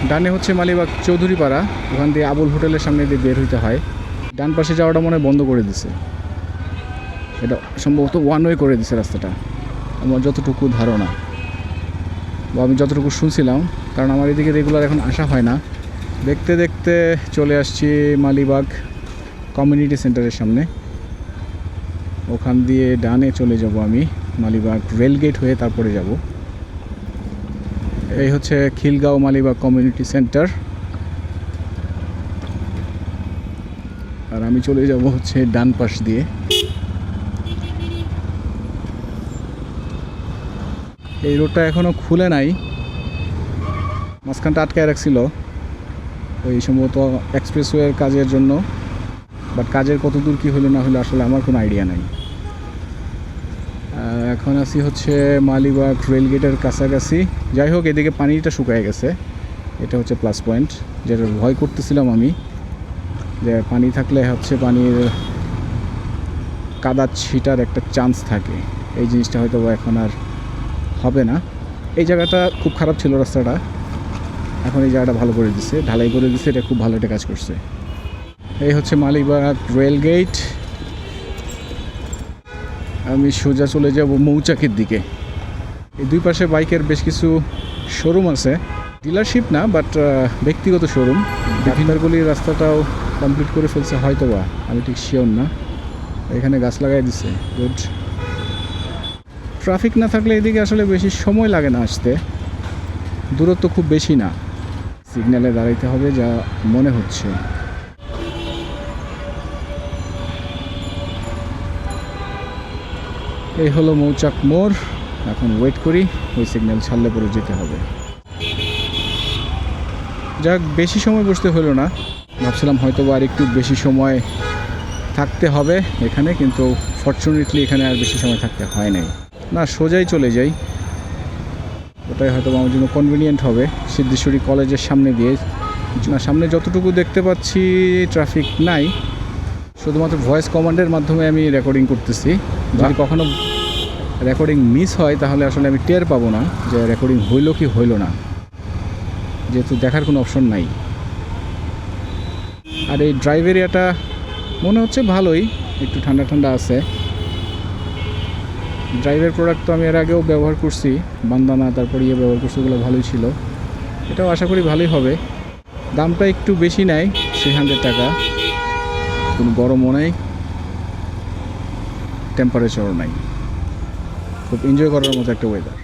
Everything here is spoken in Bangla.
ডানে হচ্ছে মালিবাগ চৌধুরীপাড়া, ওখান দিয়ে আবুল হোটেলের সামনে দিয়ে বের হইতে হয়। ডান পাশে যাওয়াটা মনে হয় বন্ধ করে দিছে, এটা সম্ভবত ওয়ান ওয়ে করে দিছে রাস্তাটা, আমার যতটুকু ধারণা বা আমি যতটুকু শুনছিলাম, কারণ আমার এদিকে রেগুলার এখন আসা হয় না। দেখতে দেখতে চলে আসছি মালিবাগ কমিউনিটি সেন্টারের সামনে, ওখান দিয়ে ডানে চলে যাব আমি মালিবাগ রেলগেট হয়ে, তারপরে যাব। এই হচ্ছে খিলগাঁও মালিবাগ কমিউনিটি সেন্টার, আর আমি চলে যাব হচ্ছে ডান পাশ দিয়ে। এই রোডটা এখনও খুলে নাই, মাঝখানটা আটকায় রাখছিল ওই সম্ভবত এক্সপ্রেসওয়ের কাজের জন্য, বাট কাজের কত দূর কী হলো না হলো আসলে আমার কোনো আইডিয়া নাই। এখন আছি হচ্ছে মালিবাগ রেলগেটের কাছাকাছি। যাই হোক, এদিকে পানিটা শুকায় গেছে, এটা হচ্ছে প্লাস পয়েন্ট, যেটা ভয় করতেছিলাম আমি, যে পানি থাকলে হচ্ছে পানির কাদা ছিটার একটা চান্স থাকে, এই জিনিসটা হয়তো এখন আর হবে না। এই জায়গাটা খুব খারাপ ছিল রাস্তাটা, এখন এই জায়গাটা ভালো করে দিচ্ছে, ঢালাই করে দিচ্ছে, এটা খুব ভালো একটা কাজ করছে। এই হচ্ছে মালিবাগ রেলগেট, আমি সোজা চলে যাব মৌচাকের দিকে। এই দুই পাশে বাইকের বেশ কিছু শোরুম আছে, ডিলারশিপ না বাট ব্যক্তিগত শোরুম। বিভিন্নগুলির রাস্তাটাও কমপ্লিট করে ফেলছে হয়তো বা, আমি ঠিক শিওর না। এখানে গাছ লাগাই দিছে, গুড। ট্রাফিক না থাকলে এদিকে আসলে বেশি সময় লাগে না আসতে, দূরত্ব খুব বেশি না। সিগন্যালে দাঁড়াইতে হবে যা মনে হচ্ছে। এই হলো মৌচাক মোড়, এখন ওয়েট করি, ওই সিগন্যাল ছাড়লে পরে যেতে হবে। যাক, বেশি সময় বসতে হলো না, ভাবছিলাম হয়তো বা আর একটু বেশি সময় থাকতে হবে এখানে, কিন্তু ফরচুনেটলি এখানে আর বেশি সময় থাকতে হয় নাই। না, সোজাই চলে যাই, ওটাই হয়তো আমার জন্য কনভিনিয়েন্ট হবে। সিদ্ধেশ্বরী কলেজের সামনে দিয়ে, না সামনে যতটুকু দেখতে পাচ্ছি ট্রাফিক নাই, শুধুমাত্র ভয়েস কমান্ডের মাধ্যমে আমি রেকর্ডিং করতেছি। যদি কখনো রেকর্ডিং মিস হয় তাহলে আসলে আমি টের পাবো না যে রেকর্ডিং হইলো কি হইলো না, যেহেতু দেখার কোনো অপশন নাই। আর এই ড্রাইভ এরিয়াটা মনে হচ্ছে ভালোই, একটু ঠান্ডা ঠান্ডা আছে। ড্রাইভের প্রোডাক্ট তো আমি এর আগেও ব্যবহার করছি, বান্দানা তারপর ব্যবহার করছি, ওগুলো ভালোই ছিল, এটাও আশা করি ভালোই হবে। দামটা একটু বেশি নেয়, 300 টাকা, কোনো গরমও নেই, টেম্পারেচারও নাই, খুব এনজয় করার মতো একটা ওয়েদার।